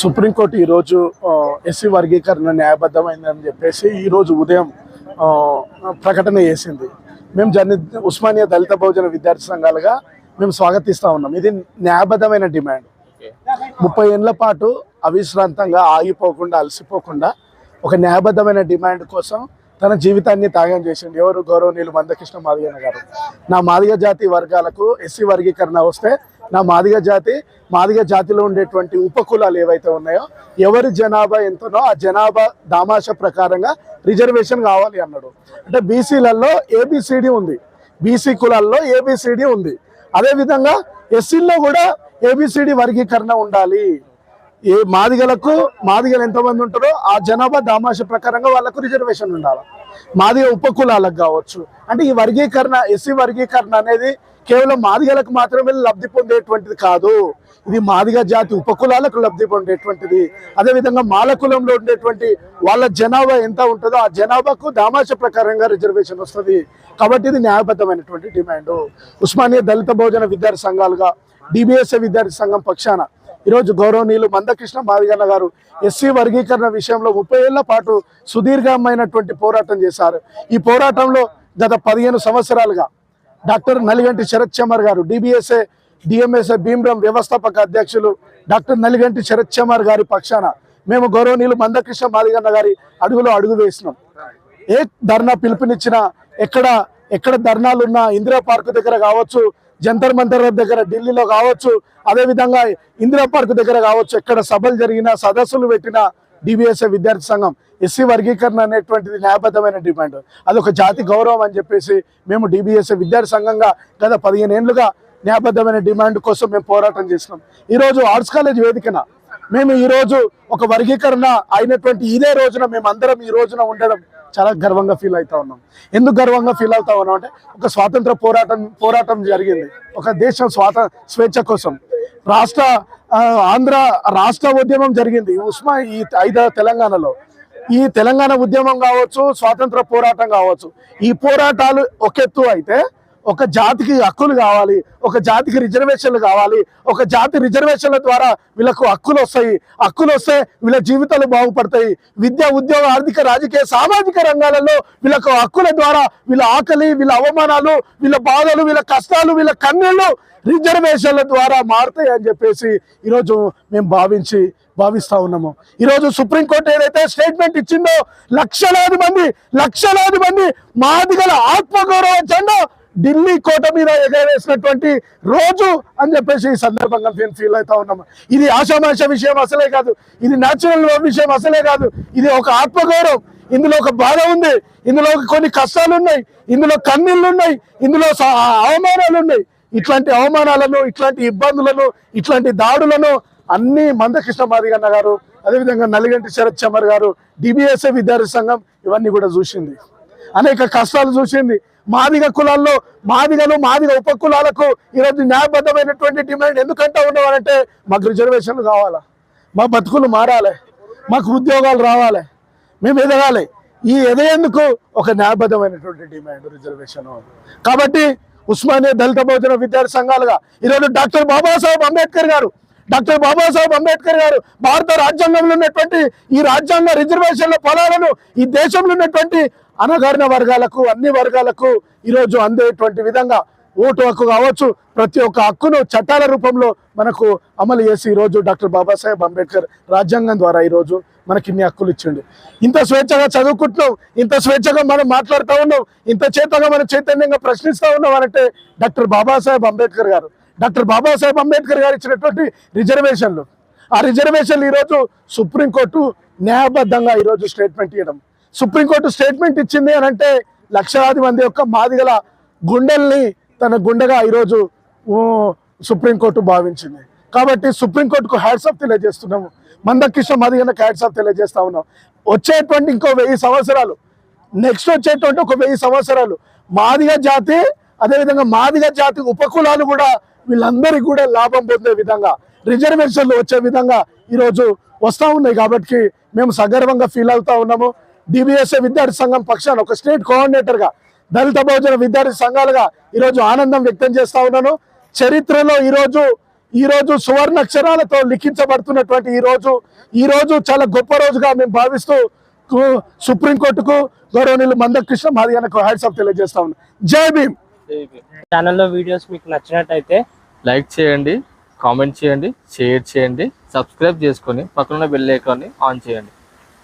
Supreme court ఈ రోజు SC వర్గీకరణ న్యాయబద్ధమైందని చెప్పేసి ఈ రోజు ఉదయం ప్రకటన చేసింది. మేము ఉస్మానియా దళిత బహుజన విద్యార్థి సంఘాలుగా మేము స్వాగతిస్తా ఉన్నాం. ఇది న్యాయబద్ధమైన డిమాండ్. 30 ఏళ్ల పాటు అవిశ్రాంతంగా ఆగిపోకుండా అలసిపోకుండా ఒక న్యాయబద్ధమైన డిమాండ్ కోసం తన జీవితాన్ని త్యాగం చేసింది. ఎవరు? గౌరవనీయులు మందకృష్ణ మాదిగన్న గారు. నా మాదిగ జాతి వర్గాలకు ఎస్సీ వర్గీకరణ వస్తే నా మాదిగ జాతిలో ఉండేటువంటి ఉపకులాలు ఏవైతే ఉన్నాయో ఎవరి జనాభా ఎంతనో ఆ జనాభా దామాష ప్రకారంగా రిజర్వేషన్ కావాలి అన్నాడు. అంటే బీసీలలో ఏబిసిడి ఉంది, బీసీ కులాల్లో ఏబిసిడి ఉంది. అదేవిధంగా ఎస్సీల్లో కూడా ఏబిసిడి వర్గీకరణ ఉండాలి. మాదిగలు ఎంతమంది ఉంటారో ఆ జనాభా దామాష ప్రకారంగా వాళ్ళకు రిజర్వేషన్ ఉండాలి. మాదిగ ఉపకులాలకు కావచ్చు. అంటే ఈ వర్గీకరణ, ఎస్సీ వర్గీకరణ అనేది కేవలం మాదిగలకు మాత్రమే లబ్ధి పొందేటువంటిది కాదు. ఇది మాదిగ జాతి ఉపకులాలకు లబ్ధి పొందేటువంటిది. అదేవిధంగా మాల కులంలో ఉండేటువంటి వాళ్ళ జనాభా ఎంత ఉంటుందో ఆ జనాభాకు దామాష ప్రకారంగా రిజర్వేషన్ వస్తుంది. కాబట్టి ఇది న్యాయబద్ధమైనటువంటి డిమాండ్. ఉస్మానియా దళిత బహుజన విద్యార్థి సంఘాలుగా డిబిఎస్ఏ విద్యార్థి సంఘం పక్షాన ఈరోజు గౌరవనీయులు మందకృష్ణ మాదిగన్న గారు ఎస్సీ వర్గీకరణ విషయంలో 30 ఏళ్ల పాటు సుదీర్ఘమైనటువంటి పోరాటం చేశారు. ఈ పోరాటంలో గత 15 సంవత్సరాలుగా డాక్టర్ నలిగంటి శరత్ చమర్ గారు, డిబిఎస్ఏ డిఎంఎస్ఏ భీమ్రామ్ వ్యవస్థాపక అధ్యక్షులు డాక్టర్ నలిగంటి శరత్ చమర్ గారి పక్షాన మేము గౌరవనీయులు మందకృష్ణ మాదిగన్న గారి అడుగులో అడుగు వేసినాం. ఏ ధర్నా పిలుపునిచ్చినా, ఎక్కడ ధర్నాలున్నా, ఇందిరా పార్క్ దగ్గర కావచ్చు, జంతర్ మంతర్ దగ్గర ఢిల్లీలో కావచ్చు, అదేవిధంగా ఇందిరా పార్క్ దగ్గర కావచ్చు, ఎక్కడ సభలు జరిగినా, సదస్సులు పెట్టినా డిబిఎస్ఏ విద్యార్థి సంఘం ఎస్సీ వర్గీకరణ అనేటువంటిది న్యాయబద్ధమైన డిమాండ్. అదొక జాతి గౌరవం అని చెప్పేసి మేము డిబిఎస్ఏ విద్యార్థి సంఘంగా గత 15 ఏళ్లుగా న్యాయబద్ధమైన డిమాండ్ కోసం మేము పోరాటం చేసినాం. ఈరోజు ఆర్ట్స్ కాలేజ్ వేదికన మేము ఈరోజు ఒక వర్గీకరణ అయినటువంటి ఇదే రోజున మేము అందరం ఈ రోజున ఉండడం చాలా గర్వంగా ఫీల్ అవుతా ఉన్నాం. ఎందుకు గర్వంగా ఫీల్ అవుతా ఉన్నాం అంటే ఒక స్వాతంత్ర పోరాటం జరిగింది. ఒక దేశం స్వేచ్ఛ కోసం ఆంధ్ర రాష్ట్ర ఉద్యమం జరిగింది. ఈ 5వ తెలంగాణలో ఈ తెలంగాణ ఉద్యమం కావచ్చు, స్వాతంత్ర పోరాటం కావచ్చు, ఈ పోరాటాలు ఒకెత్తు అయితే ఒక జాతికి హక్కులు కావాలి, ఒక జాతికి రిజర్వేషన్లు కావాలి. ఒక జాతి రిజర్వేషన్ల ద్వారా వీళ్ళకు హక్కులు వస్తే వీళ్ళ జీవితాలు బాగుపడతాయి. విద్య, ఉద్యోగ, ఆర్థిక, రాజకీయ, సామాజిక రంగాలలో వీళ్ళకు హక్కుల ద్వారా వీళ్ళ ఆకలి, వీళ్ళ అవమానాలు, వీళ్ళ బాధలు, వీళ్ళ కష్టాలు, వీళ్ళ కన్నీళ్లు రిజర్వేషన్ల ద్వారా మారుతాయి అని చెప్పేసి ఈరోజు మేము భావిస్తా ఉన్నాము. ఈరోజు సుప్రీంకోర్టు ఏదైతే స్టేట్మెంట్ ఇచ్చిందో లక్షలాది మంది మాదిగల ఆత్మగౌరవ జెండా ఢిల్లీ కోట మీద ఎగరేసినటువంటి రోజు అని చెప్పేసి ఈ సందర్భంగా మేము ఫీల్ అవుతా ఉన్నాము. ఇది ఆషామాష విషయం అసలే కాదు, ఇది న్యాచురల్ విషయం అసలే కాదు. ఇది ఒక ఆత్మగౌరవం. ఇందులో ఒక బాధ ఉంది, ఇందులో కొన్ని కష్టాలు ఉన్నాయి, ఇందులో కన్నీళ్లు ఉన్నాయి, ఇందులో అవమానాలు ఉన్నాయి. ఇట్లాంటి అవమానాలను, ఇట్లాంటి ఇబ్బందులను, ఇట్లాంటి దాడులను అన్ని మందకృష్ణ మాదిగన్న గారు, అదేవిధంగా నలిగంటి శరత్ చమర్ గారు, డిబిఎస్ఏ విద్యార్థి సంఘం ఇవన్నీ కూడా చూసింది. అనేక కష్టాలు చూసింది. మాదిగ కులాల్లో మాదిగ ఉపకులాలకు ఈరోజు న్యాయబద్ధమైనటువంటి డిమాండ్ ఎందుకంటా ఉన్నవారంటే మాకు రిజర్వేషన్లు కావాలా, మా బతుకులు మారాలి, మాకు ఉద్యోగాలు రావాలి, మేము ఎదగాలి. ఈ ఎదగేందుకు ఒక న్యాయబద్ధమైనటువంటి డిమాండ్ రిజర్వేషన్. కాబట్టి ఉస్మానియా దళిత బహుజన విద్యార్థి సంఘాలుగా ఈరోజు డాక్టర్ బాబాసాహెబ్ అంబేద్కర్ గారు భారత రాజ్యాంగంలో ఉన్నటువంటి ఈ రాజ్యాంగ రిజర్వేషన్ల ఫలాలను ఈ దేశంలో ఉన్నటువంటి అణగారిన వర్గాలకు, అన్ని వర్గాలకు ఈరోజు అందేటువంటి విధంగా ఓటు హక్కు కావచ్చు, ప్రతి ఒక్క హక్కును చట్టాల రూపంలో మనకు అమలు చేసి ఈరోజు డాక్టర్ బాబాసాహెబ్ అంబేద్కర్ రాజ్యాంగం ద్వారా ఈరోజు మనకి ఇన్ని హక్కులు ఇచ్చిండు. ఇంత స్వేచ్ఛగా చదువుకుంటున్నాం, ఇంత స్వేచ్ఛగా మనం మాట్లాడుతూ ఉన్నాం, ఇంత చేతగా మనం చైతన్యంగా ప్రశ్నిస్తూ ఉన్నాం అంటే డాక్టర్ బాబాసాహెబ్ అంబేద్కర్ గారు ఇచ్చినటువంటి రిజర్వేషన్లు. ఆ రిజర్వేషన్లు ఈరోజు సుప్రీంకోర్టు న్యాయబద్ధంగా ఈరోజు స్టేట్మెంట్ ఇవ్వడం. సుప్రీంకోర్టు స్టేట్మెంట్ ఇచ్చింది అని అంటే లక్షలాది మంది యొక్క మాదిగల గుండెల్ని తన గుండెగా ఈరోజు సుప్రీంకోర్టు భావించింది. కాబట్టి సుప్రీంకోర్టుకు హ్యాట్స్ ఆఫ్ తెలియజేస్తున్నాము. మందకృష్ణ మాదిగన్నకు హ్యాట్స్ ఆఫ్ తెలియజేస్తా ఉన్నాం. వచ్చేటువంటి ఇంకో 1000 సంవత్సరాలు, నెక్స్ట్ వచ్చేటువంటి ఒక 1000 సంవత్సరాలు మాదిగ జాతి, అదేవిధంగా మాదిగ జాతి ఉపకులాలు కూడా వీళ్ళందరికీ కూడా లాభం పొందే విధంగా రిజర్వేషన్లు వచ్చే విధంగా ఈరోజు వస్తూ ఉన్నాయి. కాబట్టి మేము సగర్వంగా ఫీల్ అవుతా ఉన్నాము. డిబిఎస్ఏ విద్యార్థి సంఘం పక్షాన ఒక స్టేట్ కోఆర్డినేటర్గా దళిత బహుజన విద్యార్థి సంఘాలుగా ఈరోజు ఆనందం వ్యక్తం చేస్తా ఉన్నాను. చరిత్రలో ఈరోజు సువర్ణాక్షరాలతో లిఖించబడుతున్నటువంటి ఈ రోజు చాలా గొప్ప రోజుగా మేము భావిస్తూ సుప్రీంకోర్టుకు గౌరవనీయులు మందకృష్ణ మాదిగకు హ్యాట్స్ ఆఫ్ తెలియజేస్తా ఉన్నాం. జై భీమ్. ఛానల్లో వీడియోస్ మీకు నచ్చినట్టయితే లైక్ చేయండి, కామెంట్ చేయండి, షేర్ చేయండి, సబ్స్క్రైబ్ చేసుకొని పక్కన బెల్ ఐకాన్ని ఆన్ చేయండి.